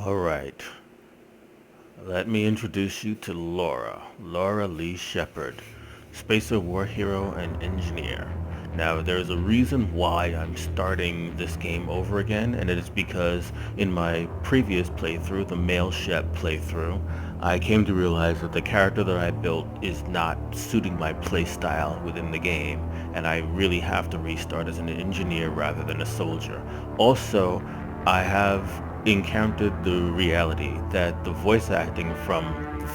Alright, let me introduce you to Laura Lee Shepard, spacer war hero and engineer. Now, there's a reason why I'm starting this game over again, and it is because in my previous playthrough, the male Shep playthrough, I came to realize that the character that I built is not suiting my playstyle within the game, and I really have to restart as an engineer rather than a soldier. Also, I have encountered the reality that the voice acting from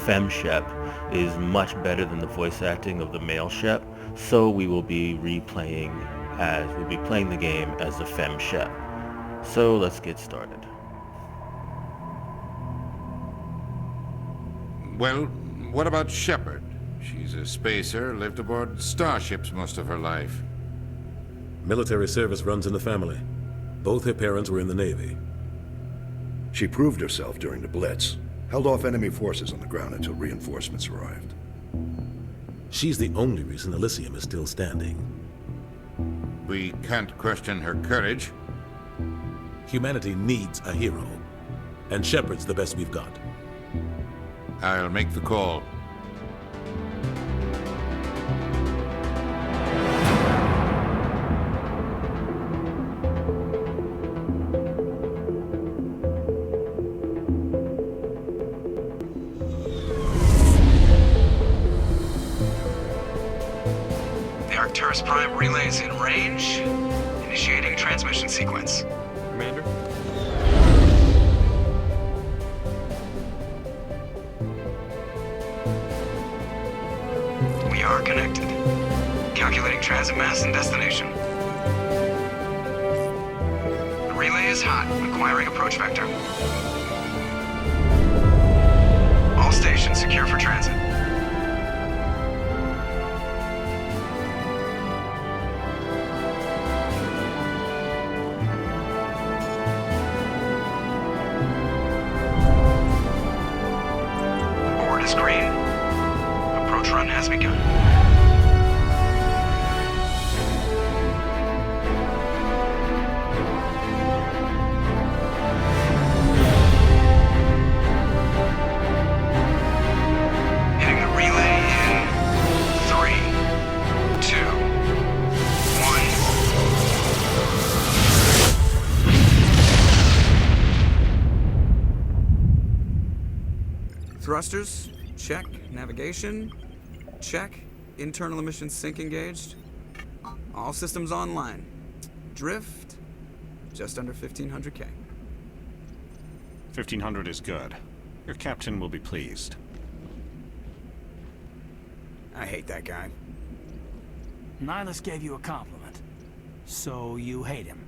Fem Shep is much better than the voice acting of the male Shep, so we'll be playing the game as the Fem Shep. So let's get started. Well, what about Shepard? She's a spacer, lived aboard starships most of her life. Military service runs in the family. Both her parents were in the Navy. She proved herself during the Blitz, held off enemy forces on the ground until reinforcements arrived. She's the only reason Elysium is still standing. We can't question her courage. Humanity needs a hero, and Shepard's the best we've got. I'll make the call. Prime relays in range. Initiating transmission sequence. Commander? We are connected. Calculating transit mass and destination. The relay is hot. Acquiring approach vector. All stations secure for transit. Green. Approach run has begun. Hitting the relay in 3, 2, 1. Thrusters. Check. Navigation. Check. Internal emissions sync engaged. All systems online. Drift. Just under 1500K. 1500 is good. Your captain will be pleased. I hate that guy. Nihilus gave you a compliment. So you hate him.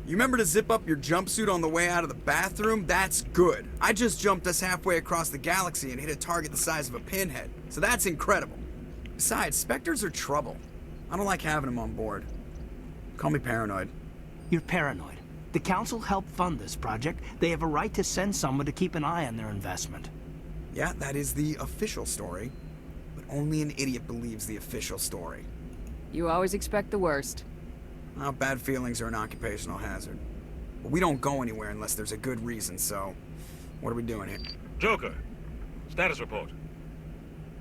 You remember to zip up your jumpsuit on the way out of the bathroom? That's good. I just jumped us halfway across the galaxy and hit a target the size of a pinhead. So that's incredible. Besides, Spectres are trouble. I don't like having them on board. Call me paranoid. You're paranoid. The Council helped fund this project. They have a right to send someone to keep an eye on their investment. Yeah, that is the official story. But only an idiot believes the official story. You always expect the worst. Well, bad feelings are an occupational hazard. But we don't go anywhere unless there's a good reason, so... what are we doing here? Joker, status report.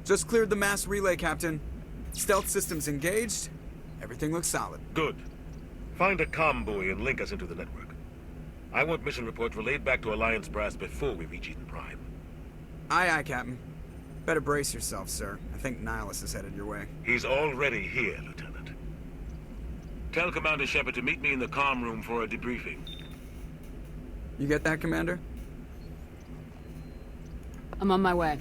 Just cleared the mass relay, Captain. Stealth systems engaged. Everything looks solid. Good. Find a comm buoy and link us into the network. I want mission reports relayed back to Alliance Brass before we reach Eden Prime. Aye, aye, Captain. Better brace yourself, sir. I think Nihilus is headed your way. He's already here, Lieutenant. Tell Commander Shepard to meet me in the comm room for a debriefing. You get that, Commander? I'm on my way.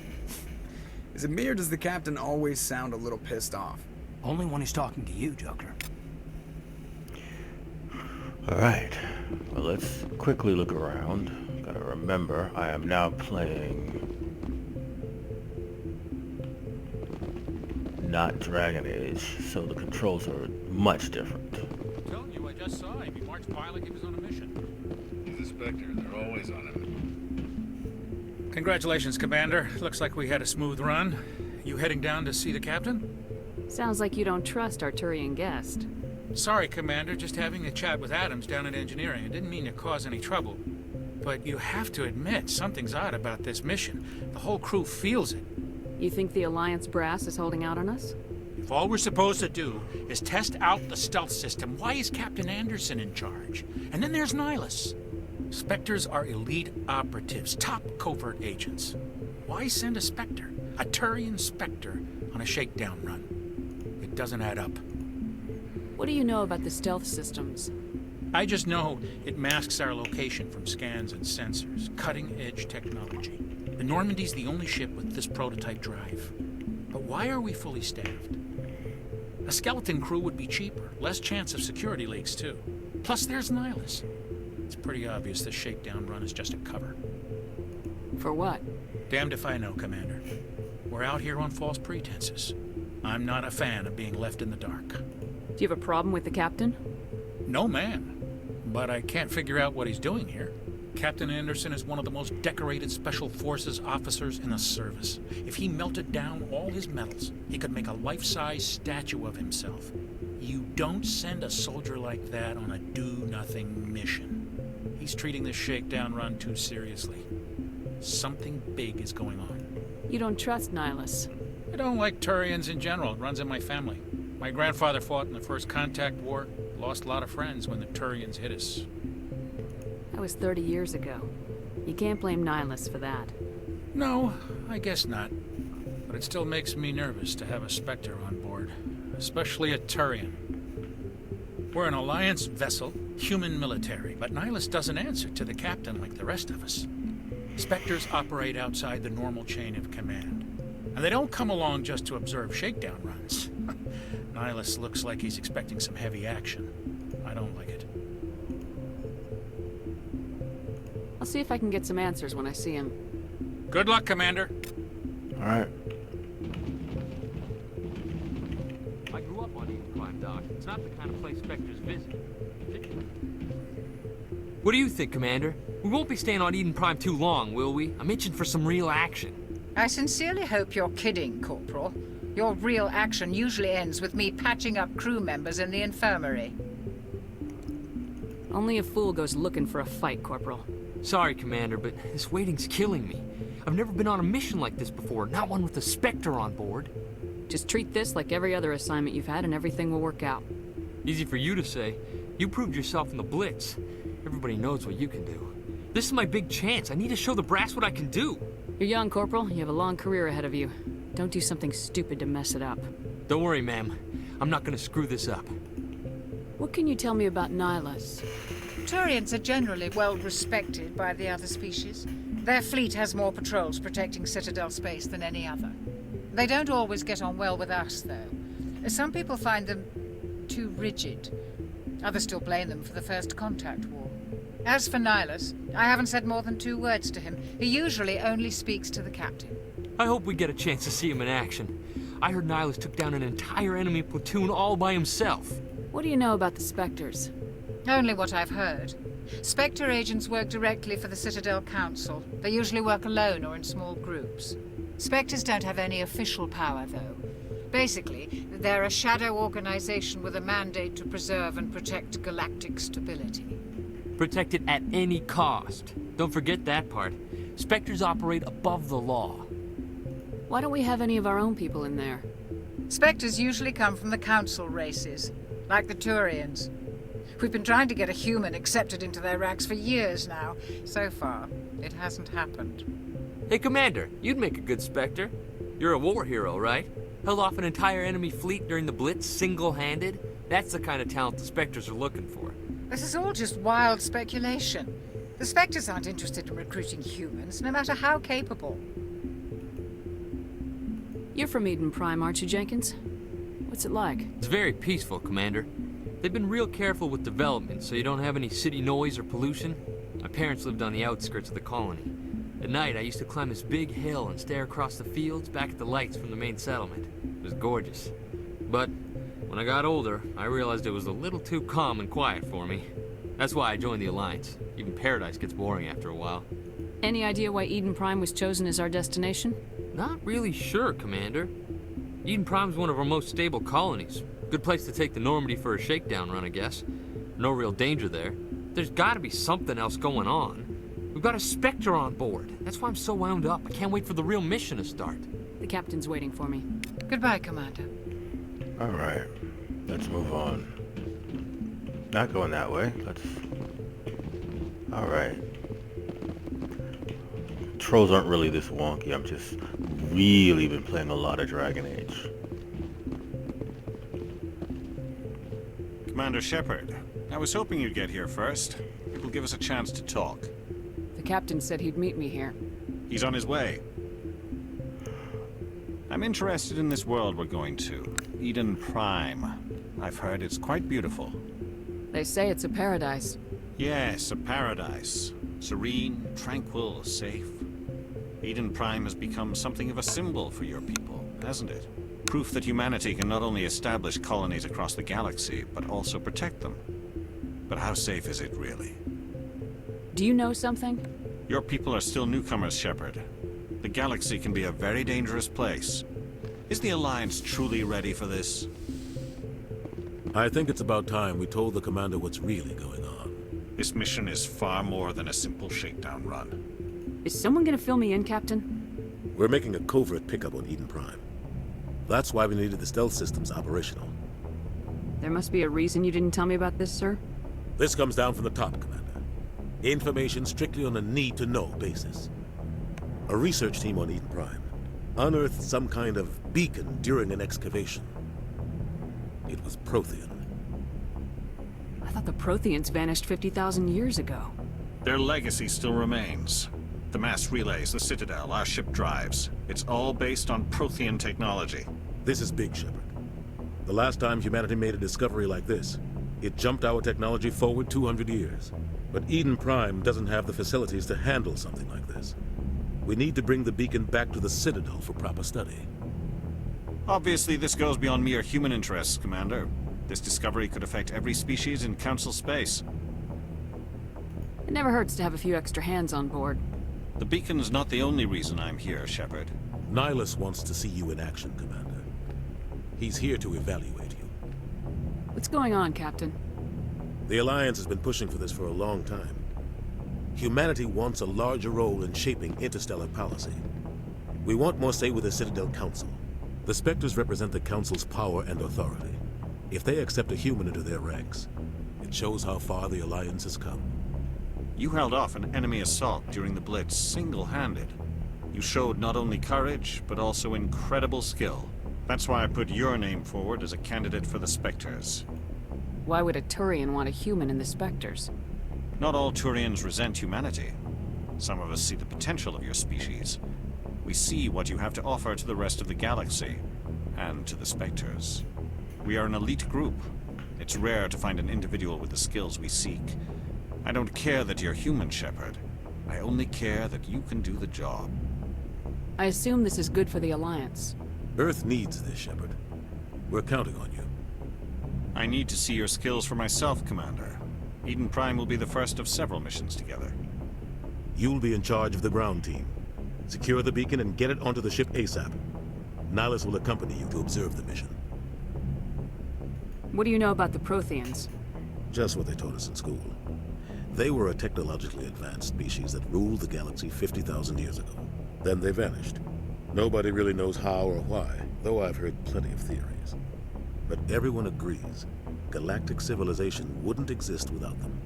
Is it me or does the Captain always sound a little pissed off? Only when he's talking to you, Joker. Alright, well, let's quickly look around. Gotta remember, I am now playing... not Dragon Age, so the controls are much different. I'm telling you, I just saw him. He marched by like he was on a mission. He's a Spectre. They're always on him. Congratulations, Commander. Looks like we had a smooth run. You heading down to see the captain? Sounds like you don't trust Arturian guest. Sorry, Commander. Just having a chat with Adams down at engineering. I didn't mean to cause any trouble. But you have to admit, something's odd about this mission. The whole crew feels it. You think the Alliance brass is holding out on us? If all we're supposed to do is test out the stealth system, why is Captain Anderson in charge? And then there's Nihilus. Spectres are elite operatives, top covert agents. Why send a Spectre, a Turian Spectre, on a shakedown run? It doesn't add up. What do you know about the stealth systems? I just know it masks our location from scans and sensors. Cutting-edge technology. The Normandy's the only ship with this prototype drive. But why are we fully staffed? A skeleton crew would be cheaper, less chance of security leaks too. Plus there's Nihilus. It's pretty obvious this shakedown run is just a cover. For what? Damned if I know, Commander. We're out here on false pretenses. I'm not a fan of being left in the dark. Do you have a problem with the captain? No, ma'am. But I can't figure out what he's doing here. Captain Anderson is one of the most decorated Special Forces officers in the service. If he melted down all his medals, he could make a life-size statue of himself. You don't send a soldier like that on a do-nothing mission. He's treating this shakedown run too seriously. Something big is going on. You don't trust Nihilus? I don't like Turians in general. It runs in my family. My grandfather fought in the First Contact War. Lost a lot of friends when the Turians hit us. That was 30 years ago. You can't blame Nihilus for that. No, I guess not. But it still makes me nervous to have a Spectre on board. Especially a Turian. We're an Alliance vessel, human military, but Nihilus doesn't answer to the captain like the rest of us. Spectres operate outside the normal chain of command. And they don't come along just to observe shakedown runs. Nihilus looks like he's expecting some heavy action. I don't like it. I'll see if I can get some answers when I see him. Good luck, Commander. All right. I grew up on Eden Prime, Doc. It's not the kind of place Spectres visit. What do you think, Commander? We won't be staying on Eden Prime too long, will we? I'm itching for some real action. I sincerely hope you're kidding, Corporal. Your real action usually ends with me patching up crew members in the infirmary. Only a fool goes looking for a fight, Corporal. Sorry, Commander, but this waiting's killing me. I've never been on a mission like this before, not one with a Spectre on board. Just treat this like every other assignment you've had and everything will work out. Easy for you to say. You proved yourself in the Blitz. Everybody knows what you can do. This is my big chance. I need to show the brass what I can do. You're young, Corporal. You have a long career ahead of you. Don't do something stupid to mess it up. Don't worry, ma'am. I'm not gonna screw this up. What can you tell me about Nihilus? Turians are generally well respected by the other species. Their fleet has more patrols protecting Citadel space than any other. They don't always get on well with us, though. Some people find them too rigid. Others still blame them for the First Contact War. As for Nihilus, I haven't said more than 2 words to him. He usually only speaks to the captain. I hope we get a chance to see him in action. I heard Nihilus took down an entire enemy platoon all by himself. What do you know about the Spectres? Only what I've heard. Spectre agents work directly for the Citadel Council. They usually work alone or in small groups. Spectres don't have any official power, though. Basically, they're a shadow organization with a mandate to preserve and protect galactic stability. Protect it at any cost. Don't forget that part. Spectres operate above the law. Why don't we have any of our own people in there? Spectres usually come from the Council races, like the Turians. We've been trying to get a human accepted into their ranks for years now. So far, it hasn't happened. Hey, Commander, you'd make a good Spectre. You're a war hero, right? Held off an entire enemy fleet during the Blitz single-handed? That's the kind of talent the Spectres are looking for. This is all just wild speculation. The Spectres aren't interested in recruiting humans, no matter how capable. You're from Eden Prime, aren't you, Jenkins? What's it like? It's very peaceful, Commander. They've been real careful with development, so you don't have any city noise or pollution. My parents lived on the outskirts of the colony. At night, I used to climb this big hill and stare across the fields back at the lights from the main settlement. It was gorgeous. But when I got older, I realized it was a little too calm and quiet for me. That's why I joined the Alliance. Even Paradise gets boring after a while. Any idea why Eden Prime was chosen as our destination? Not really sure, Commander. Eden Prime's one of our most stable colonies. Good place to take the Normandy for a shakedown run, I guess. No real danger there. There's gotta be something else going on. We've got a Spectre on board. That's why I'm so wound up. I can't wait for the real mission to start. The captain's waiting for me. Goodbye, Commander. All right, let's move on. Not going that way. Let's. All right. Controls aren't really this wonky. I'm just really been playing a lot of Dragon Age. Commander Shepard, I was hoping you'd get here first. It will give us a chance to talk. The captain said he'd meet me here. He's on his way. I'm interested in this world we're going to. Eden Prime. I've heard it's quite beautiful. They say it's a paradise. Yes, a paradise. Serene, tranquil, safe. Eden Prime has become something of a symbol for your people, hasn't it? Proof that humanity can not only establish colonies across the galaxy, but also protect them. But how safe is it, really? Do you know something? Your people are still newcomers, Shepard. The galaxy can be a very dangerous place. Is the Alliance truly ready for this? I think it's about time we told the commander what's really going on. This mission is far more than a simple shakedown run. Is someone gonna fill me in, Captain? We're making a covert pickup on Eden Prime. That's why we needed the stealth systems operational. There must be a reason you didn't tell me about this, sir. This comes down from the top, Commander. Information strictly on a need-to-know basis. A research team on Eden Prime unearthed some kind of beacon during an excavation. It was Prothean. I thought the Protheans vanished 50,000 years ago. Their legacy still remains. The mass relays, the Citadel, our ship drives. It's all based on Prothean technology. This is big, Shepard. The last time humanity made a discovery like this, it jumped our technology forward 200 years. But Eden Prime doesn't have the facilities to handle something like this. We need to bring the beacon back to the Citadel for proper study. Obviously, this goes beyond mere human interests, Commander. This discovery could affect every species in Council space. It never hurts to have a few extra hands on board. The beacon's not the only reason I'm here, Shepard. Nihilus wants to see you in action, Commander. He's here to evaluate you. What's going on, Captain? The Alliance has been pushing for this for a long time. Humanity wants a larger role in shaping interstellar policy. We want more say with the Citadel Council. The Spectres represent the Council's power and authority. If they accept a human into their ranks, it shows how far the Alliance has come. You held off an enemy assault during the Blitz single-handed. You showed not only courage, but also incredible skill. That's why I put your name forward as a candidate for the Spectres. Why would a Turian want a human in the Spectres? Not all Turians resent humanity. Some of us see the potential of your species. We see what you have to offer to the rest of the galaxy, and to the Spectres. We are an elite group. It's rare to find an individual with the skills we seek. I don't care that you're human, Shepard. I only care that you can do the job. I assume this is good for the Alliance. Earth needs this, Shepard. We're counting on you. I need to see your skills for myself, Commander. Eden Prime will be the first of several missions together. You'll be in charge of the ground team. Secure the beacon and get it onto the ship ASAP. Nihilus will accompany you to observe the mission. What do you know about the Protheans? Just what they taught us in school. They were a technologically advanced species that ruled the galaxy 50,000 years ago. Then they vanished. Nobody really knows how or why, though I've heard plenty of theories. But everyone agrees, galactic civilization wouldn't exist without them.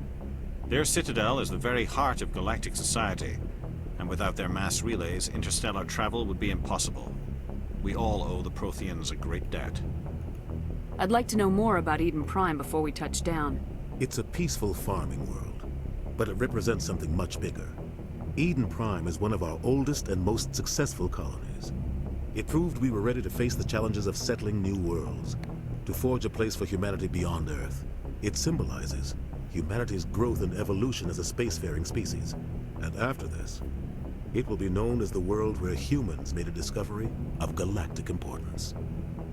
Their citadel is the very heart of galactic society, and without their mass relays, interstellar travel would be impossible. We all owe the Protheans a great debt. I'd like to know more about Eden Prime before we touch down. It's a peaceful farming world, but it represents something much bigger. Eden Prime is one of our oldest and most successful colonies. It proved we were ready to face the challenges of settling new worlds, to forge a place for humanity beyond Earth. It symbolizes humanity's growth and evolution as a spacefaring species. And after this, it will be known as the world where humans made a discovery of galactic importance.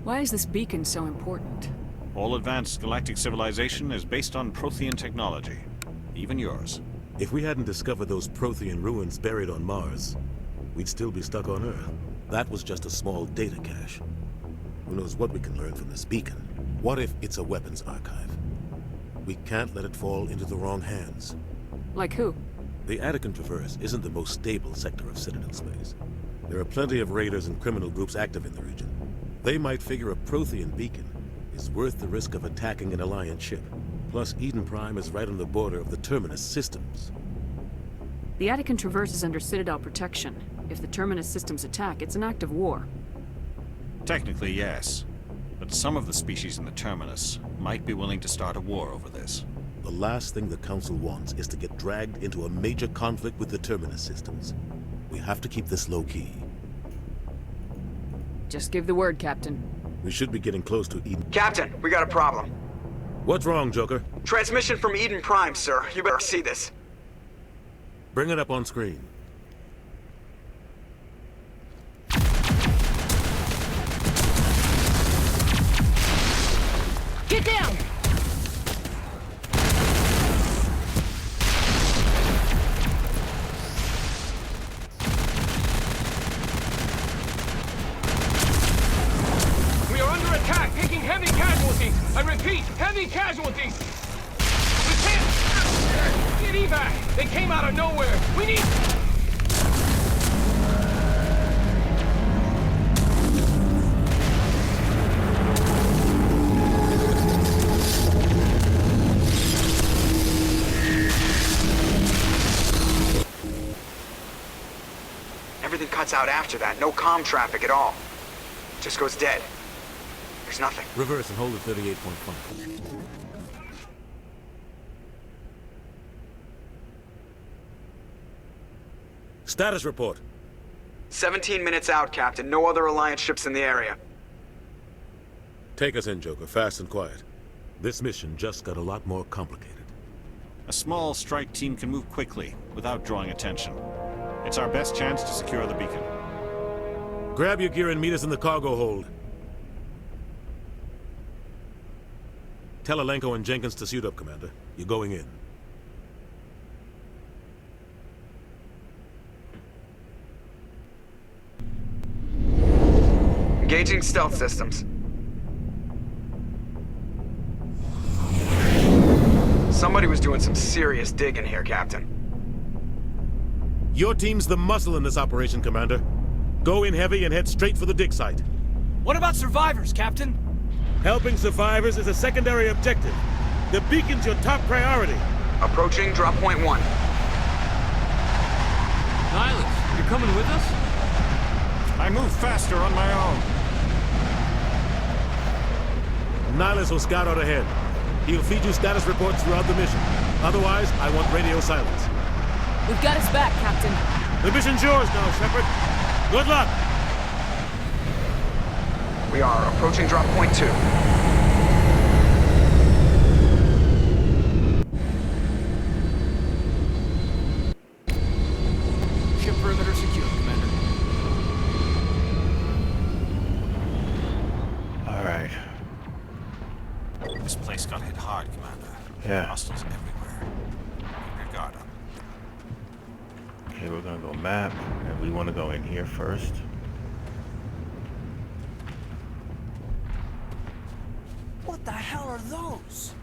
Why is this beacon so important? All advanced galactic civilization is based on Prothean technology, even yours. If we hadn't discovered those Prothean ruins buried on Mars, we'd still be stuck on Earth. That was just a small data cache. Who knows what we can learn from this beacon? What if it's a weapons archive? We can't let it fall into the wrong hands. Like who? The Attican Traverse isn't the most stable sector of Citadel space. There are plenty of raiders and criminal groups active in the region. They might figure a Prothean beacon is worth the risk of attacking an Alliance ship. Plus, Eden Prime is right on the border of the Terminus systems. The Attican Traverse is under Citadel protection. If the Terminus systems attack, it's an act of war. Technically, yes. But some of the species in the Terminus might be willing to start a war over this. The last thing the Council wants is to get dragged into a major conflict with the Terminus systems. We have to keep this low-key. Just give the word, Captain. We should be getting close to Eden. Captain, we got a problem. What's wrong, Joker? Transmission from Eden Prime, sir. You better see this. Bring it up on screen. Get down! We are under attack, taking heavy casualties. I repeat, heavy casualties. We can't get evac. They came out of nowhere. We need. Everything cuts out after that. No comm traffic at all. Just goes dead. There's nothing. Reverse and hold at 38.5. Status report. 17 minutes out, Captain. No other Alliance ships in the area. Take us in, Joker, fast and quiet. This mission just got a lot more complicated. A small strike team can move quickly, without drawing attention. It's our best chance to secure the beacon. Grab your gear and meet us in the cargo hold. Tell Alenko and Jenkins to suit up, Commander. You're going in. Engaging stealth systems. Somebody was doing some serious digging here, Captain. Your team's the muscle in this operation, Commander. Go in heavy and head straight for the dig site. What about survivors, Captain? Helping survivors is a secondary objective. The beacon's your top priority. Approaching drop point 1. Nihilus, you're coming with us? I move faster on my own. Nihilus will scout out ahead. He'll feed you status reports throughout the mission. Otherwise, I want radio silence. We've got his back, Captain. The mission's yours now, Shepard. Good luck! We are approaching drop point 2. Ship perimeter secure, Commander. Alright. This place got hit hard, Commander. Yeah. Hostiles everywhere. Keep your guard up. Okay, we're gonna go map, and we want to go in here first. What the hell are those?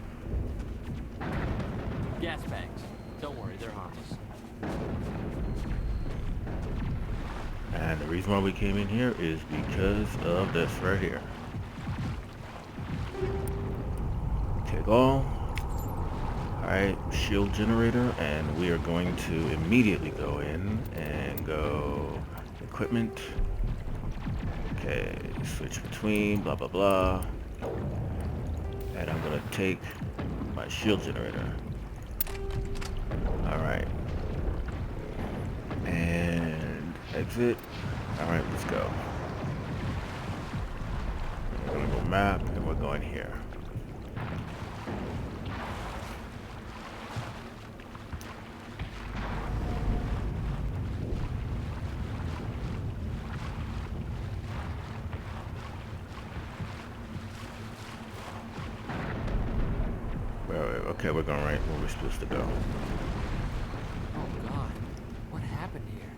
Gas bags. Don't worry, they're harmless. And the reason why we came in here is because of this right here. Take all. Alright, shield generator, and we are going to immediately go in and go equipment. Okay, switch between, blah blah blah. And I'm gonna take my shield generator. Alright. And exit. Alright, let's go. We're gonna go map, and we're going here. Okay, we're going right where we're supposed to go. Oh God, what happened here?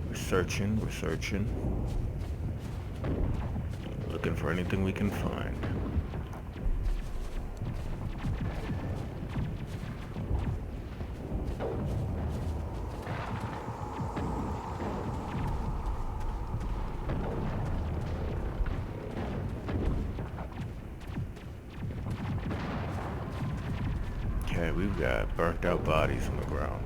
We're searching. Looking for anything we can find. Okay, we've got burnt out bodies on the ground.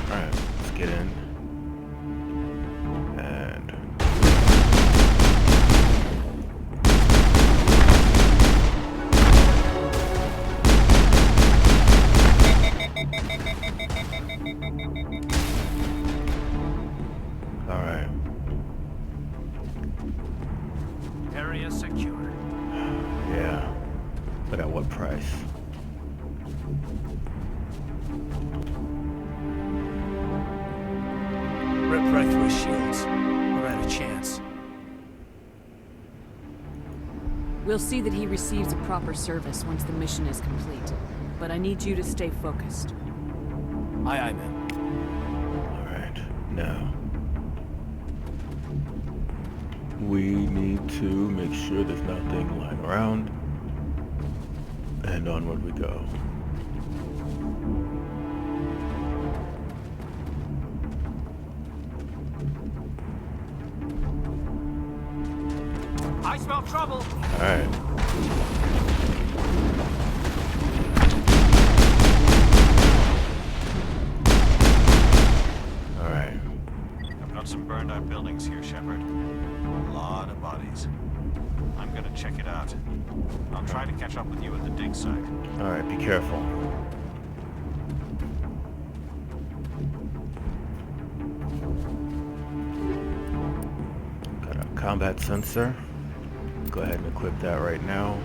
Alright, let's get in. And alright. Area secured. Yeah. But at what price? Rip right through his shields. Never had a chance. We'll see that he receives a proper service once the mission is complete. But I need you to stay focused. Aye, aye, ma'am. Alright, now we need to make sure there's nothing lying around, and onward we go. I smell trouble. Alright. Alright. I've got some burned out buildings here, Shepard. A lot of bodies. I'm gonna check it out. I'll try to catch up with you at the dig site. Alright, be careful. Got a combat sensor. Go ahead and equip that right now.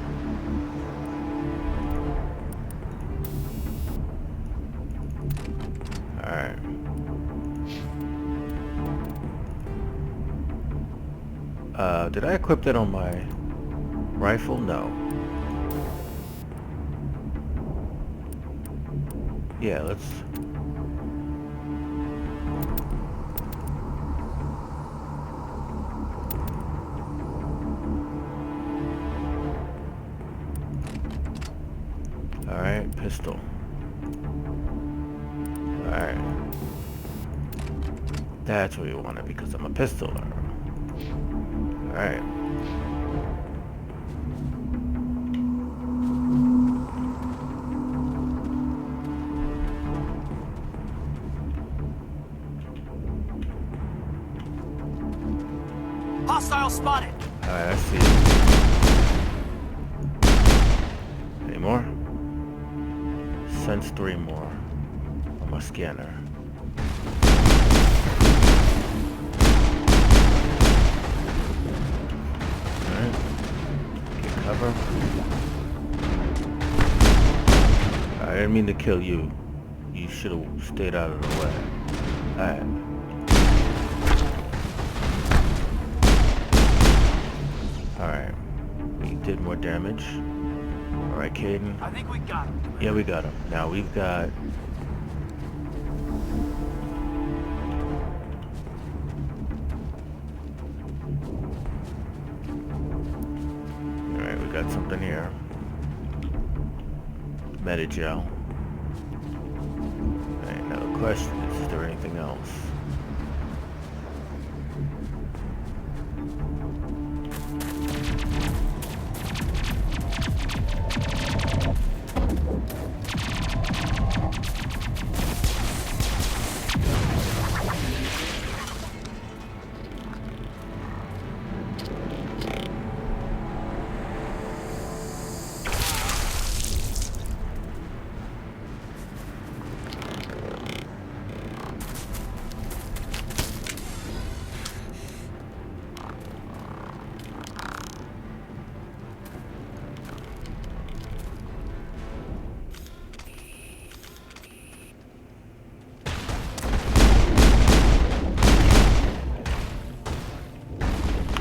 Alright. Did I equip that on my rifle? No. Yeah, let's... Alright, pistol. Alright. That's what you wanted because I'm a pistoler. Alright. Hostile spotted. Alright, I see. Any more? Sense 3 more on my scanner. Alright. Get cover. I didn't mean to kill you. You should have stayed out of the way. Alright. Alright. We did more damage. Alright, Caden. I think we got him. Yeah, we got him. Now we've got... Alright, we got something here. Metagel. Alright, now the question is there anything else?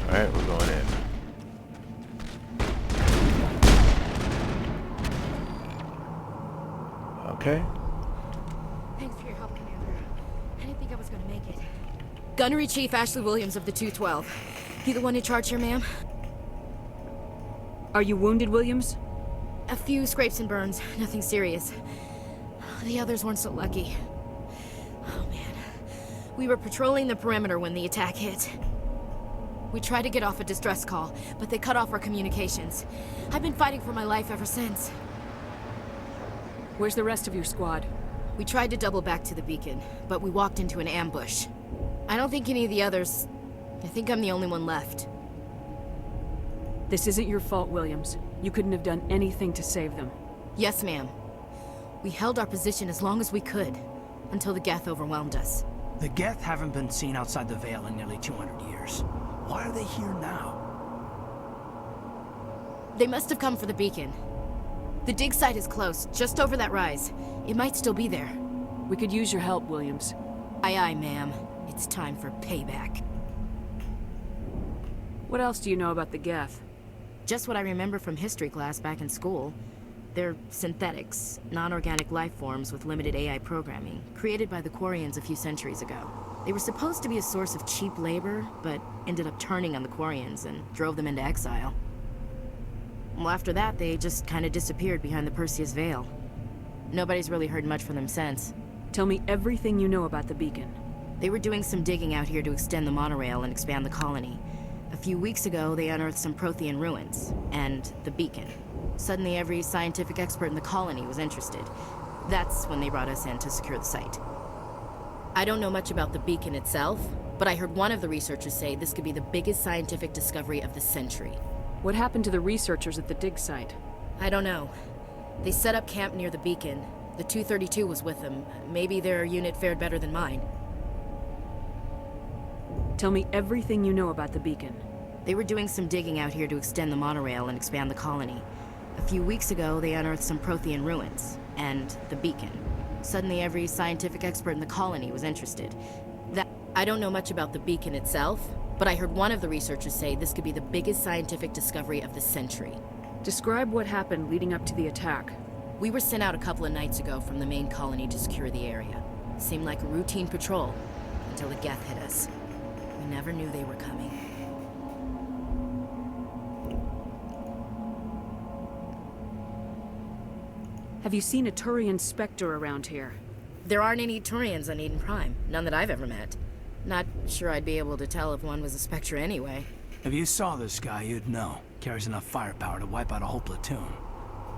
Alright, we're going in. Okay. Thanks for your help, Commander. I didn't think I was gonna make it. Gunnery Chief Ashley Williams of the 212. You the one in charge here, ma'am? Are you wounded, Williams? A few scrapes and burns, nothing serious. The others weren't so lucky. Oh man. We were patrolling the perimeter when the attack hit. We tried to get off a distress call, but they cut off our communications. I've been fighting for my life ever since. Where's the rest of your squad? We tried to double back to the beacon, but we walked into an ambush. I don't think any of the others... I think I'm the only one left. This isn't your fault, Williams. You couldn't have done anything to save them. Yes, ma'am. We held our position as long as we could, until the Geth overwhelmed us. The Geth haven't been seen outside the Veil in nearly 200 years. Why are they here now? They must have come for the beacon. The dig site is close, just over that rise. It might still be there. We could use your help, Williams. Aye, aye, ma'am. It's time for payback. What else do you know about the Geth? Just what I remember from history class back in school. They're synthetics, non-organic life forms with limited AI programming, created by the Quarians a few centuries ago. They were supposed to be a source of cheap labor, but ended up turning on the Quarians and drove them into exile. Well, after that, they just kind of disappeared behind the Perseus Veil. Nobody's really heard much from them since. Tell me everything you know about the beacon. They were doing some digging out here to extend the monorail and expand the colony. A few weeks ago, they unearthed some Prothean ruins, and the beacon. Suddenly, every scientific expert in the colony was interested. That's when they brought us in to secure the site. I don't know much about the beacon itself, but I heard one of the researchers say this could be the biggest scientific discovery of the century. What happened to the researchers at the dig site? I don't know. They set up camp near the beacon. The 232 was with them. Maybe their unit fared better than mine. Tell me everything you know about the beacon. They were doing some digging out here to extend the monorail and expand the colony. A few weeks ago, they unearthed some Prothean ruins, and the beacon. Suddenly, every scientific expert in the colony was interested. I don't know much about the beacon itself, but I heard one of the researchers say this could be the biggest scientific discovery of the century. Describe what happened leading up to the attack. We were sent out a couple of nights ago from the main colony to secure the area. Seemed like a routine patrol, until the Geth hit us. We never knew they were coming. Have you seen a Turian Spectre around here? There aren't any Turians on Eden Prime. None that I've ever met. Not sure I'd be able to tell if one was a Spectre anyway. If you saw this guy, you'd know. Carries enough firepower to wipe out a whole platoon.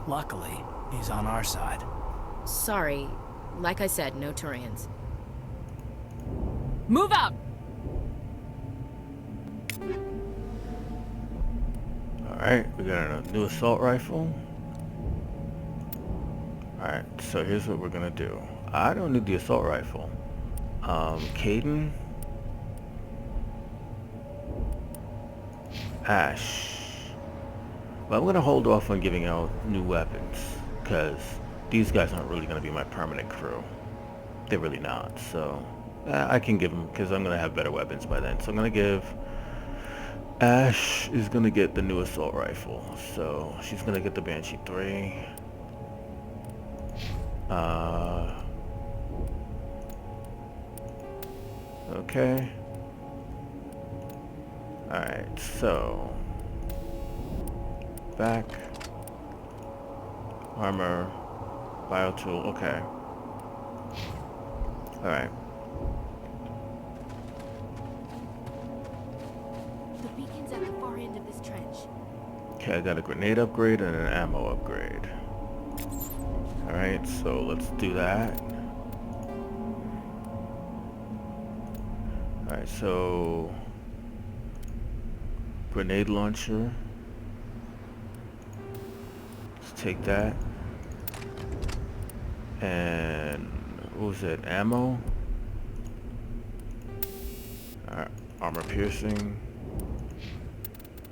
Luckily, he's on our side. Sorry. Like I said, no Turians. Move out! Alright, we got a new assault rifle. Alright, so here's what we're gonna do. I don't need the assault rifle. Caden. Ash. But I'm gonna hold off on giving out new weapons, because these guys aren't really gonna be my permanent crew. They're really not, so I can give them, because I'm gonna have better weapons by then. So I'm gonna give... Ash is gonna get the new assault rifle, so she's gonna get the Banshee 3. Okay. Alright, so back, armor, biotool, okay. Alright. The beacon's at the far end of this trench. Okay, I got a grenade upgrade and an ammo upgrade. Alright, so let's do that. Alright, so grenade launcher. Let's take that. And what was it? Ammo? Alright, armor piercing.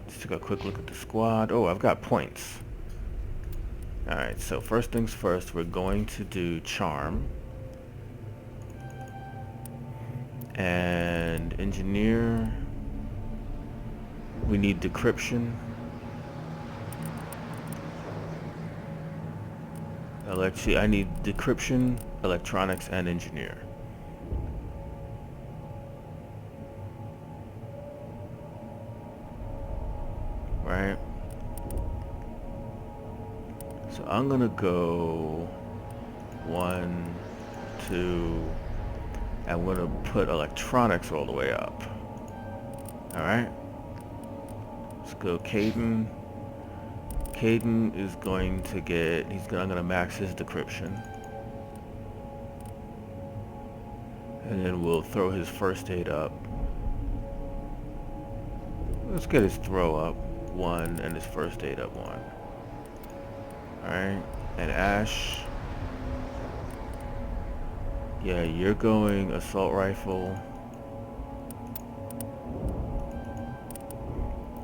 Let's take a quick look at the squad. Oh, I've got points. Alright, so first things first, we're going to do charm. And engineer. We need decryption. I need decryption, electronics, and engineer. I'm gonna go 1, 2, and we're gonna put electronics all the way up. Alright. Let's go Caden. Caden is going to get, I'm gonna max his decryption. And then we'll throw his first aid up. Let's get his throw up 1 and his first aid up 1. Alright, and Ash. Yeah, you're going assault rifle.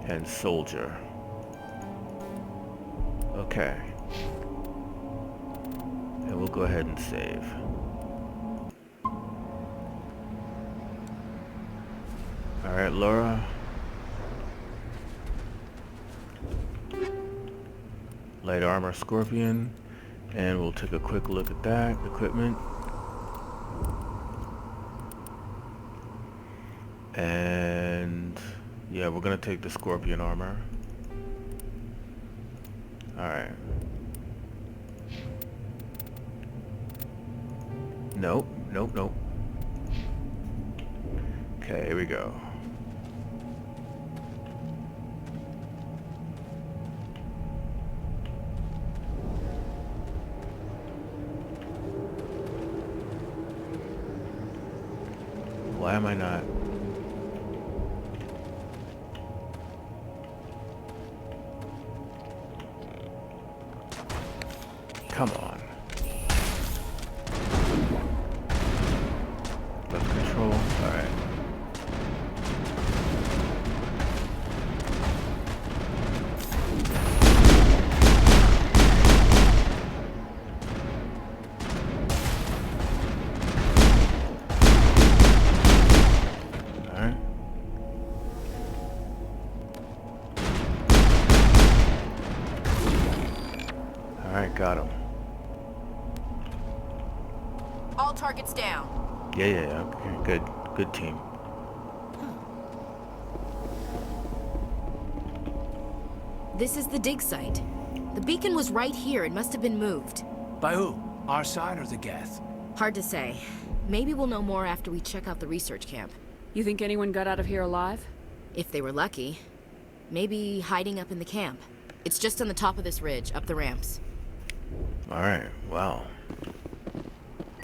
And soldier. Okay. And we'll go ahead and save. Alright, Laura. Light armor Scorpion. And we'll take a quick look at that equipment. And yeah, we're gonna take the Scorpion armor. Alright. Nope, nope, nope. Okay, here we go. Why am I not? Come on. Left control. Alright. Alright. Alright, got him. All targets down. Yeah. Okay, good team. This is the dig site. The beacon was right here. It must have been moved. By who? Our side or the Geth? Hard to say. Maybe we'll know more after we check out the research camp. You think anyone got out of here alive? If they were lucky. Maybe hiding up in the camp. It's just on the top of this ridge, up the ramps. Alright, wow.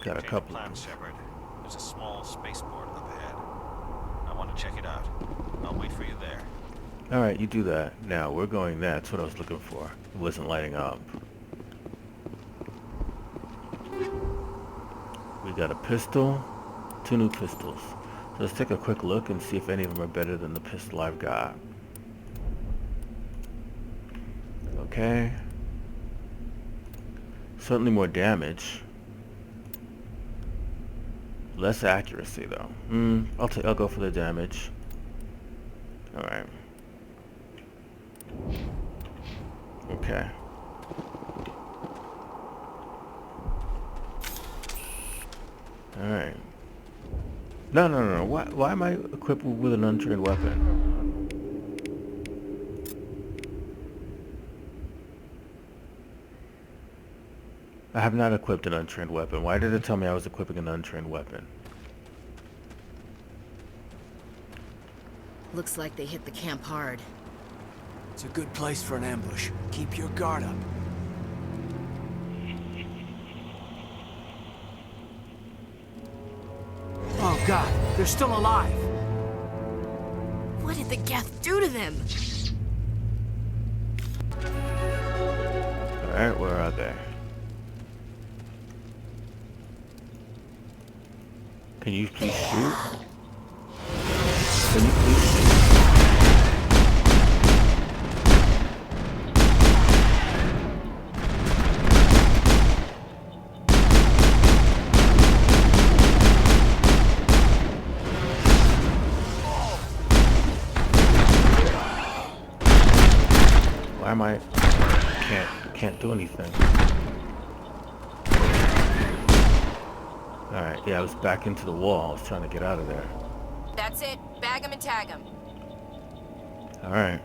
Got a Take couple. the plan, Shepard. There's a small spaceport up ahead. I want to check it out. I'll wait for you there. Alright, you do that. Now, we're going there. That's what I was looking for. It wasn't lighting up. We got a pistol. 2 new pistols. So let's take a quick look and see if any of them are better than the pistol I've got. Okay. Certainly more damage. Less accuracy though. I'll go for the damage. Alright. Okay. Alright. No. Why am I equipped with an untrained weapon? I have not equipped an untrained weapon. Why did it tell me I was equipping an untrained weapon? Looks like they hit the camp hard. It's a good place for an ambush. Keep your guard up. Oh God, they're still alive. What did the Geth do to them? Alright, where are they? Can you please shoot? Can you please shoot? Why am I... Can't do anything. Alright, yeah, I was back into the wall. I was trying to get out of there. That's it. Bag 'em and tag 'em. Alright.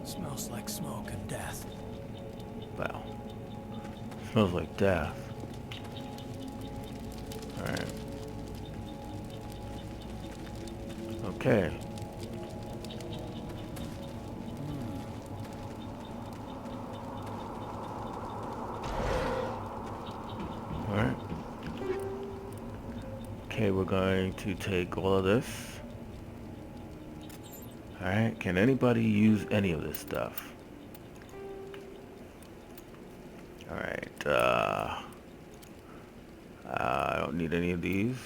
Smells like smoke and death. Wow. Smells like death. Alright. Okay. Alright. Okay, we're going to take all of this. Alright, can anybody use any of this stuff? Alright, I don't need any of these.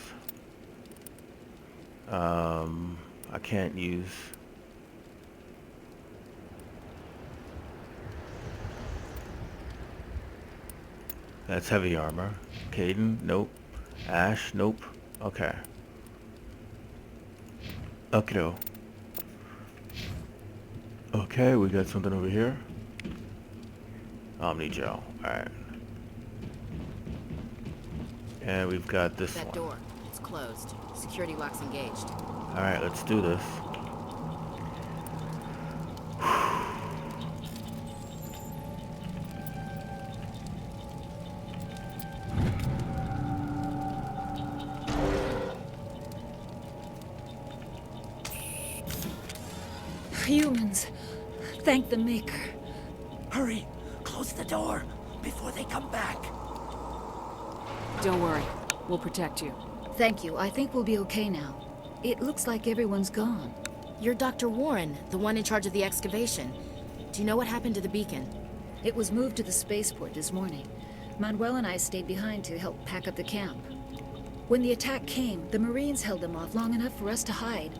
I can't use... That's heavy armor. Caden, nope. Ash, nope. Okay. Okay. Okay, we got something over here. Omni gel. Alright. And we've got this That one. door. It's closed. Security lock's engaged. Alright, let's do this. Humans. Thank the Maker. Hurry! Close the door before they come back. Don't worry. We'll protect you. Thank you. I think we'll be okay now. It looks like everyone's gone. You're Dr. Warren, the one in charge of the excavation. Do you know what happened to the beacon? It was moved to the spaceport this morning. Manuel and I stayed behind to help pack up the camp. When the attack came, the Marines held them off long enough for us to hide.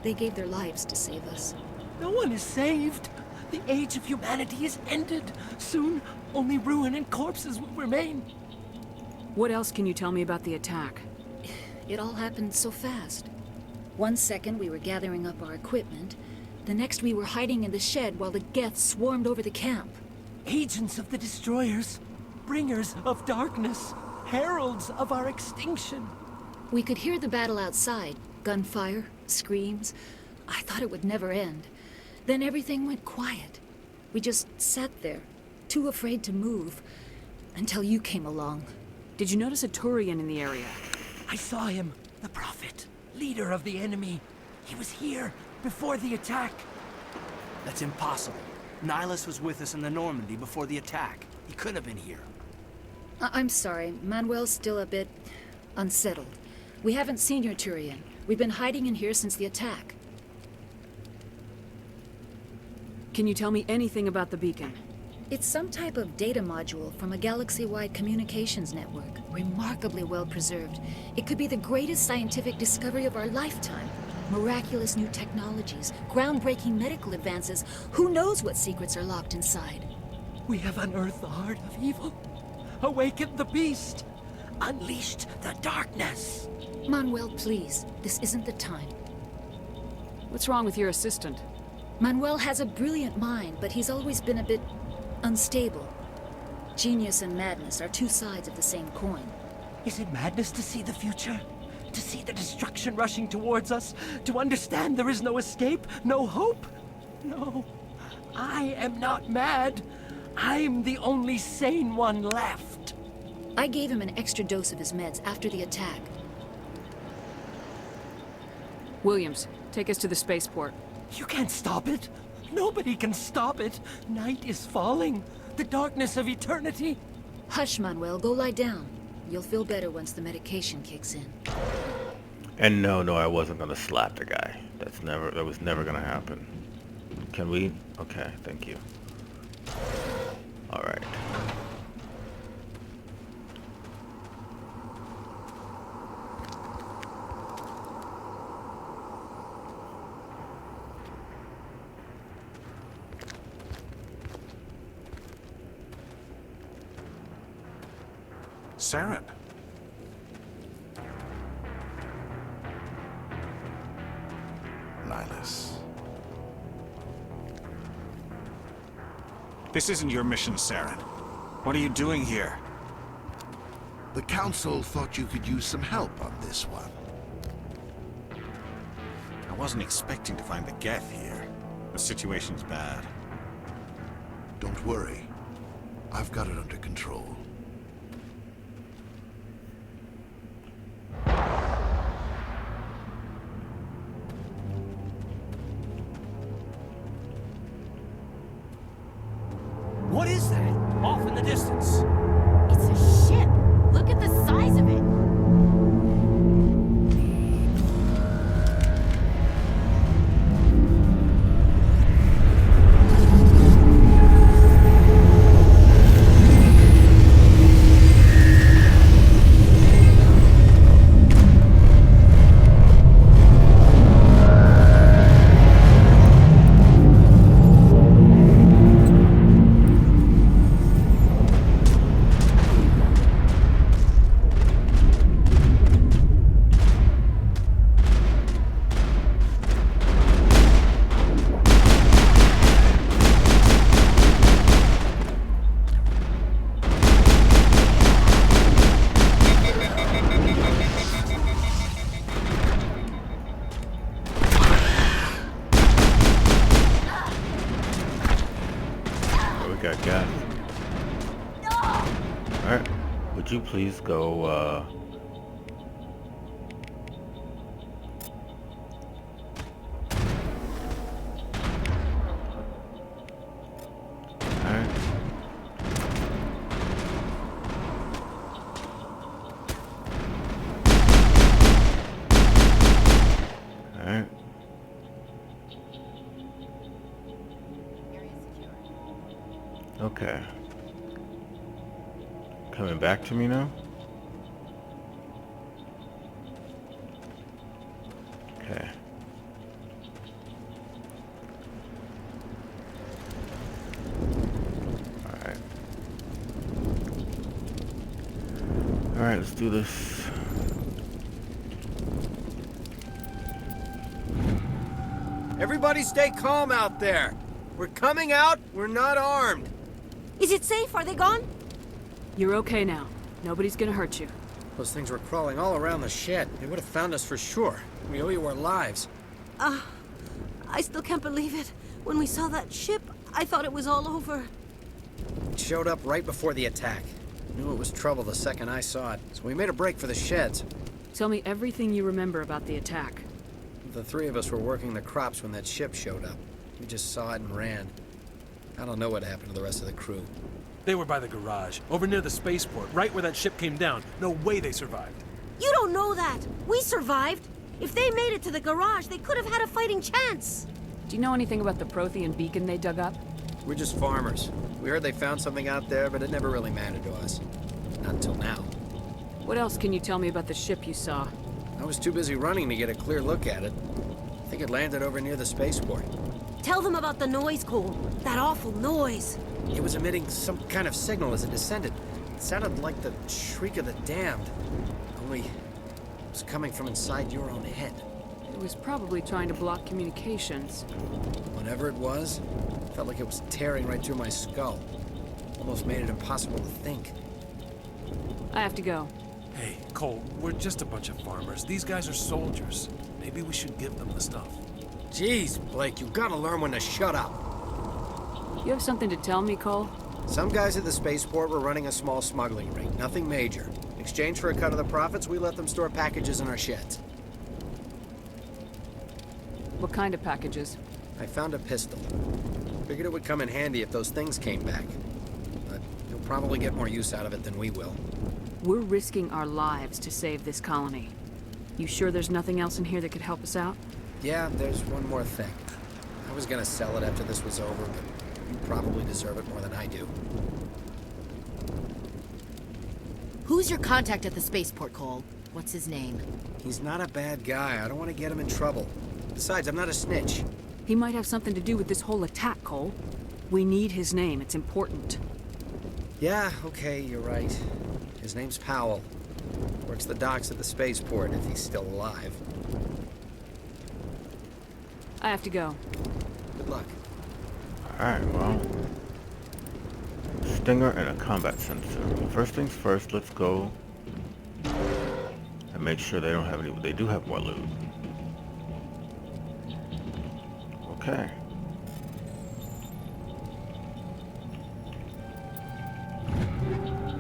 They gave their lives to save us. No one is saved. The age of humanity is ended. Soon, only ruin and corpses will remain. What else can you tell me about the attack? It all happened so fast. One second we were gathering up our equipment. The next we were hiding in the shed while the Geth swarmed over the camp. Agents of the destroyers, bringers of darkness, heralds of our extinction. We could hear the battle outside. Gunfire, screams. I thought it would never end. Then everything went quiet. We just sat there, too afraid to move, until you came along. Did you notice a Turian in the area? I saw him, the Prophet, leader of the enemy. He was here before the attack. That's impossible. Nihilus was with us in the Normandy before the attack. He couldn't have been here. I'm sorry. Manuel's still a bit unsettled. We haven't seen your Turian. We've been hiding in here since the attack. Can you tell me anything about the beacon? It's some type of data module from a galaxy-wide communications network. Remarkably well preserved. It could be the greatest scientific discovery of our lifetime. Miraculous new technologies, groundbreaking medical advances. Who knows what secrets are locked inside? We have unearthed the heart of evil, awakened the beast, unleashed the darkness. Manuel, please. This isn't the time. What's wrong with your assistant? Manuel has a brilliant mind, but he's always been a bit unstable. Genius and madness are two sides of the same coin. Is it madness to see the future? To see the destruction rushing towards us? To understand there is no escape? No hope? No. I am not mad. I'm the only sane one left. I gave him an extra dose of his meds after the attack. Williams, take us to the spaceport. You can't stop it. Nobody can stop it. Night is falling. The darkness of eternity. Hush, Manuel. Go lie down. You'll feel better once the medication kicks in. And no, I wasn't gonna slap the guy. That was never gonna happen. Can we? Okay, thank you. Alright. Saren. Nihilus. This isn't your mission, Saren. What are you doing here? The Council thought you could use some help on this one. I wasn't expecting to find the Geth here. The situation's bad. Don't worry. I've got it under control. What is that? Off in the distance. It's a ship. Look at the size of it. Got gas. Alright. Would you please go, Alright. Alright. Okay. Coming back to me now? Okay. Alright. Alright, let's do this. Everybody stay calm out there. We're coming out, we're not armed. Is it safe? Are they gone? You're okay now. Nobody's gonna hurt you. Those things were crawling all around the shed. They would have found us for sure. We owe you our lives. I still can't believe it. When we saw that ship, I thought it was all over. It showed up right before the attack. Knew it was trouble the second I saw it, so we made a break for the sheds. Tell me everything you remember about the attack. The three of us were working the crops when that ship showed up. We just saw it and ran. I don't know what happened to the rest of the crew. They were by the garage, over near the spaceport, right where that ship came down. No way they survived. You don't know that. We survived. If they made it to the garage, they could have had a fighting chance. Do you know anything about the Prothean beacon they dug up? We're just farmers. We heard they found something out there, but it never really mattered to us. Not until now. What else can you tell me about the ship you saw? I was too busy running to get a clear look at it. I think it landed over near the spaceport. Tell them about the noise, Cole. That awful noise. It was emitting some kind of signal as it descended. It sounded like the shriek of the damned. Only it was coming from inside your own head. It was probably trying to block communications. Whatever it was, it felt like it was tearing right through my skull. Almost made it impossible to think. I have to go. Hey, Cole, we're just a bunch of farmers. These guys are soldiers. Maybe we should give them the stuff. Jeez, Blake, you gotta learn when to shut up. You have something to tell me, Cole? Some guys at the spaceport were running a small smuggling ring, nothing major. In exchange for a cut of the profits, we let them store packages in our sheds. What kind of packages? I found a pistol. Figured it would come in handy if those things came back. But you'll probably get more use out of it than we will. We're risking our lives to save this colony. You sure there's nothing else in here that could help us out? Yeah, there's one more thing. I was gonna sell it after this was over, but you probably deserve it more than I do. Who's your contact at the spaceport, Cole? What's his name? He's not a bad guy. I don't want to get him in trouble. Besides, I'm not a snitch. He might have something to do with this whole attack, Cole. We need his name. It's important. Yeah, okay, you're right. His name's Powell. Works the docks at the spaceport if he's still alive. I have to go. Good luck. Alright, well. Stinger and a combat sensor. First things first, let's go and make sure they don't have any. They do have more loot. Okay.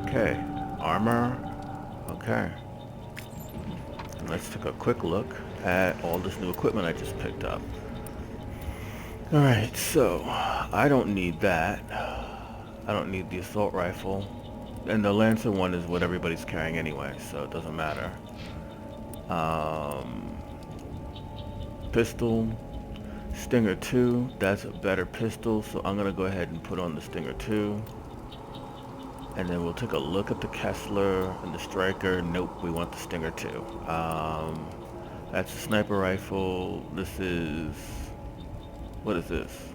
Okay, armor. Okay. And let's take a quick look at all this new equipment I just picked up. Alright, so I don't need that. I don't need the assault rifle. And the Lancer one is what everybody's carrying anyway, so it doesn't matter. Pistol. Stinger 2, that's a better pistol, so I'm going to go ahead and put on the Stinger 2. And then we'll take a look at the Kessler and the Striker. Nope, we want the Stinger 2. That's a sniper rifle. This is... what is this?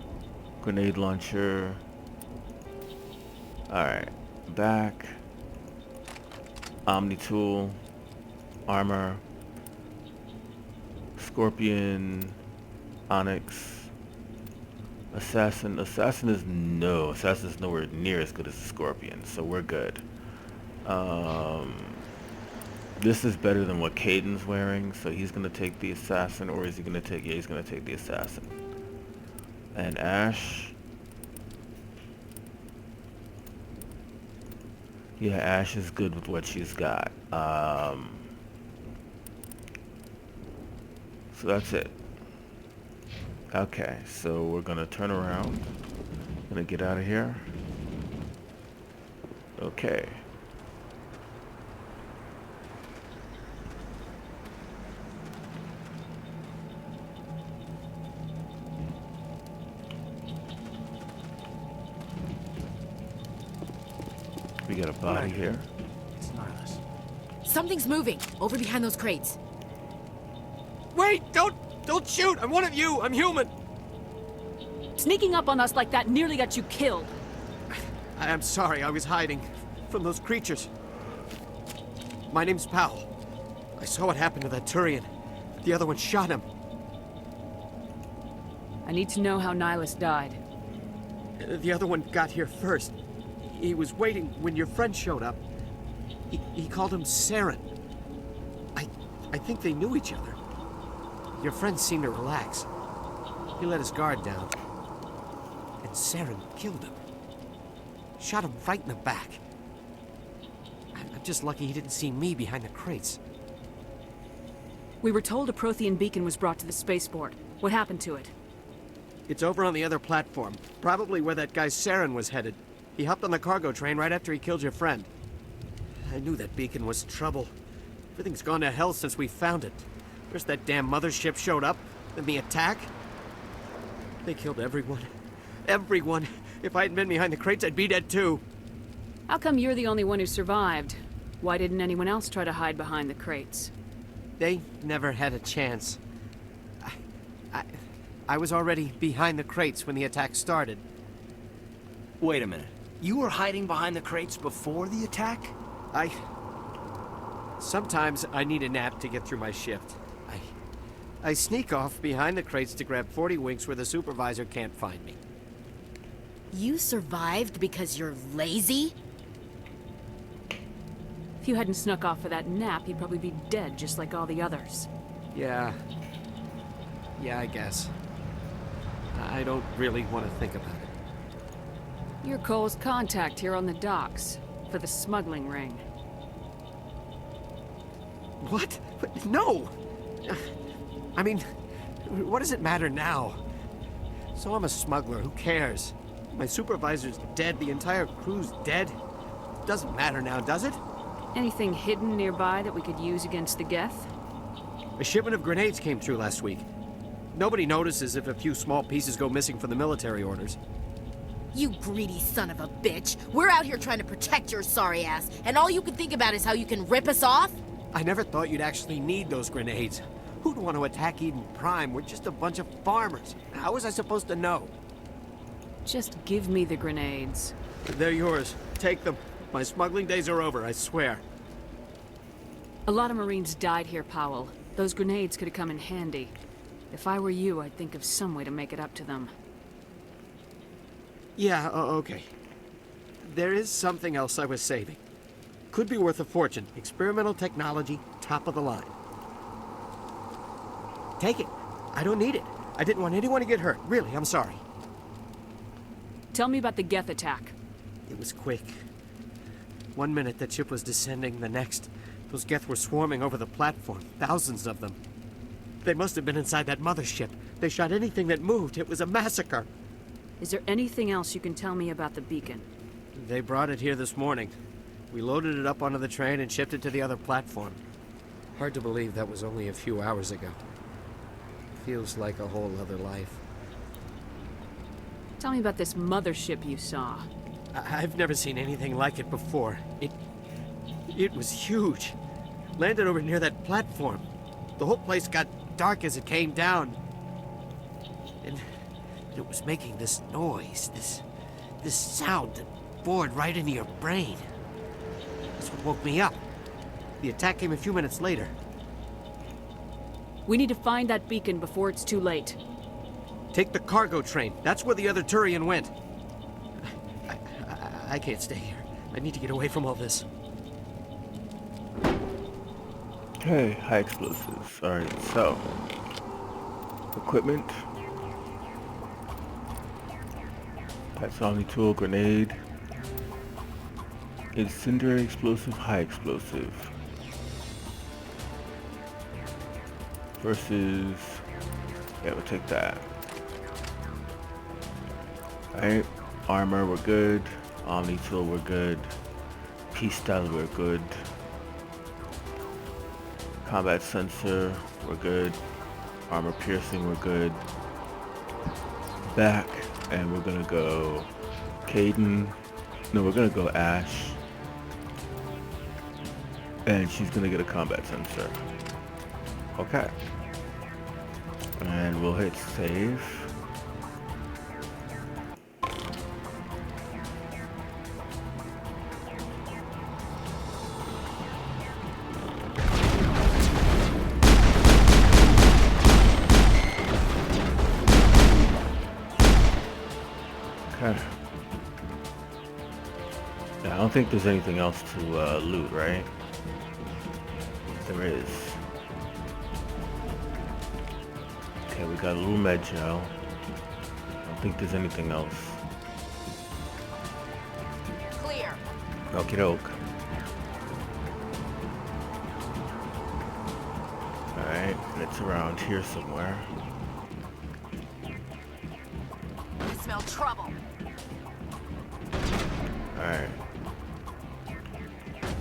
Grenade launcher. Alright, back. Omni tool. Armor. Scorpion. Onyx. Assassin. Assassin is nowhere near as good as the Scorpion, so we're good. This is better than what Caden's wearing, so he's gonna take the Assassin, or is he gonna take, yeah, he's gonna take the Assassin. And Ash. Yeah, Ash is good with what she's got. So that's it. Okay, so we're gonna turn around. Gonna get out of here. Okay. We got a body here. It's Nihilus. Something's moving over behind those crates. Wait! Don't shoot! I'm one of you! I'm human! Sneaking up on us like that nearly got you killed. I'm sorry, I was hiding from those creatures. My name's Powell. I saw what happened to that Turian. The other one shot him. I need to know how Nihilus died. The other one got here first. He was waiting when your friend showed up. He called him Saren. I think they knew each other. Your friend seemed to relax. He let his guard down. And Saren killed him. Shot him right in the back. I'm just lucky he didn't see me behind the crates. We were told a Prothean beacon was brought to the spaceport. What happened to it? It's over on the other platform. Probably where that guy Saren was headed. He hopped on the cargo train right after he killed your friend. I knew that beacon was trouble. Everything's gone to hell since we found it. First that damn mothership showed up, then the attack. They killed everyone. Everyone. If I hadn't been behind the crates, I'd be dead too. How come you're the only one who survived? Why didn't anyone else try to hide behind the crates? They never had a chance. I was already behind the crates when the attack started. Wait a minute. You were hiding behind the crates before the attack? Sometimes I need a nap to get through my shift. I sneak off behind the crates to grab 40 winks where the supervisor can't find me. You survived because you're lazy? If you hadn't snuck off for that nap, you'd probably be dead just like all the others. Yeah, I guess. I don't really want to think about it. You're Cole's contact here on the docks for the smuggling ring. What? No! I mean, what does it matter now? So I'm a smuggler, who cares? My supervisor's dead, the entire crew's dead. Doesn't matter now, does it? Anything hidden nearby that we could use against the Geth? A shipment of grenades came through last week. Nobody notices if a few small pieces go missing from the military orders. You greedy son of a bitch. We're out here trying to protect your sorry ass, and all you can think about is how you can rip us off? I never thought you'd actually need those grenades. Who'd want to attack Eden Prime? We're just a bunch of farmers. How was I supposed to know? Just give me the grenades. They're yours. Take them. My smuggling days are over, I swear. A lot of Marines died here, Powell. Those grenades could have come in handy. If I were you, I'd think of some way to make it up to them. Yeah, okay. There is something else I was saving. Could be worth a fortune. Experimental technology, top of the line. Take it. I don't need it. I didn't want anyone to get hurt. Really, I'm sorry. Tell me about the Geth attack. It was quick. One minute that ship was descending, the next, those Geth were swarming over the platform, thousands of them. They must have been inside that mothership. They shot anything that moved. It was a massacre. Is there anything else you can tell me about the beacon? They brought it here this morning. We loaded it up onto the train and shipped it to the other platform. Hard to believe that was only a few hours ago. Feels like a whole other life. Tell me about this mothership you saw. I've never seen anything like it before. It was huge. Landed over near that platform. The whole place got dark as it came down. And it was making this noise, this sound that bored right into your brain. That's what woke me up. The attack came a few minutes later. We need to find that beacon before it's too late. Take the cargo train. That's where the other Turian went. I can't stay here. I need to get away from all this. Okay, high explosives. Alright, so. Equipment. That's Omni tool, grenade. Incendiary explosive, high explosive. Versus. Yeah, we'll take that. Alright, armor, we're good. Omni tool, we're good. Peace style, we're good. Combat sensor, we're good. Armor piercing, we're good. Back, and we're gonna go Caden. No, we're gonna go Ash. And she's gonna get a combat sensor. Okay. And we'll hit save. Okay. Yeah, I don't think there's anything else to loot, right? There is. Okay, we got a little med gel. I don't think there's anything else. Clear. Okie doke. Alright, and it's around here somewhere. I smell trouble. Alright.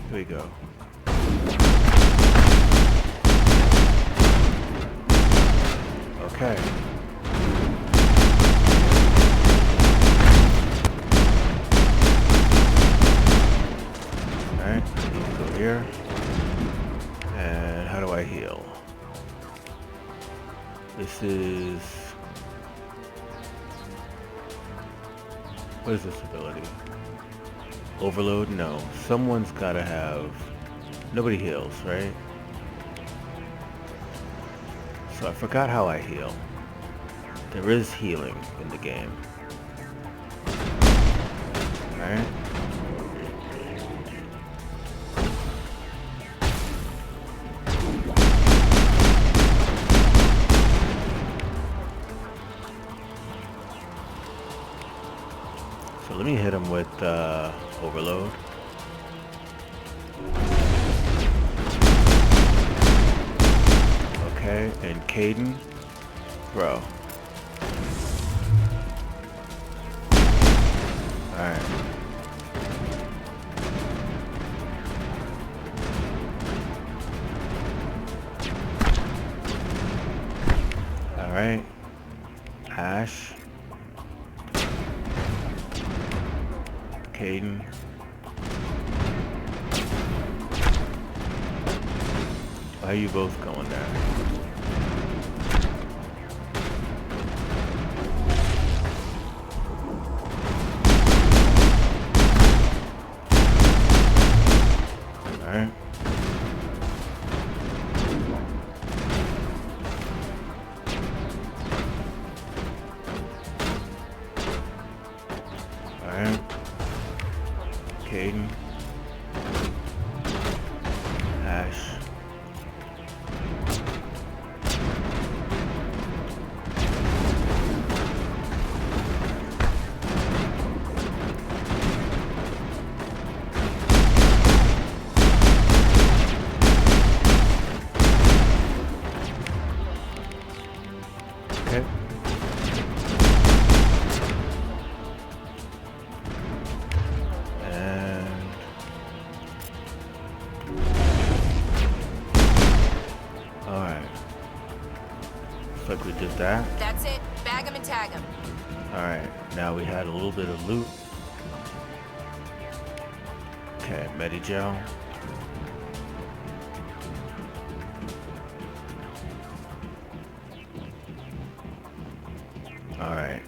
Here we go. Okay. Alright, go here. And how do I heal? This is... What is this ability? Overload? No. Someone's gotta have... Nobody heals, right? So I forgot how I heal. There is healing in the game. Alright. So let me hit him with overload. Okay, and Caden, bro. Alright. Alright. Ash. Caden. Why are you both going there? Alright. Alright. Caden. Ash. like we did that. That's it. Bag 'em and tag 'em. Alright, now we had a little bit of loot. Okay, Medigel. Alright,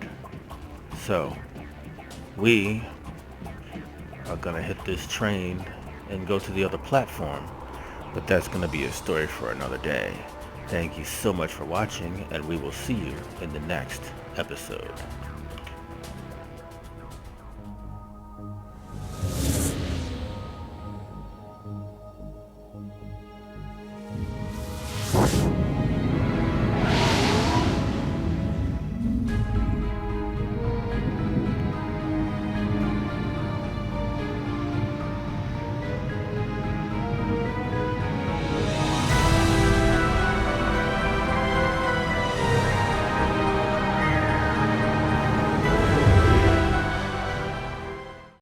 so we are gonna hit this train and go to the other platform, but that's gonna be a story for another day. Thank you so much for watching, and we will see you in the next episode.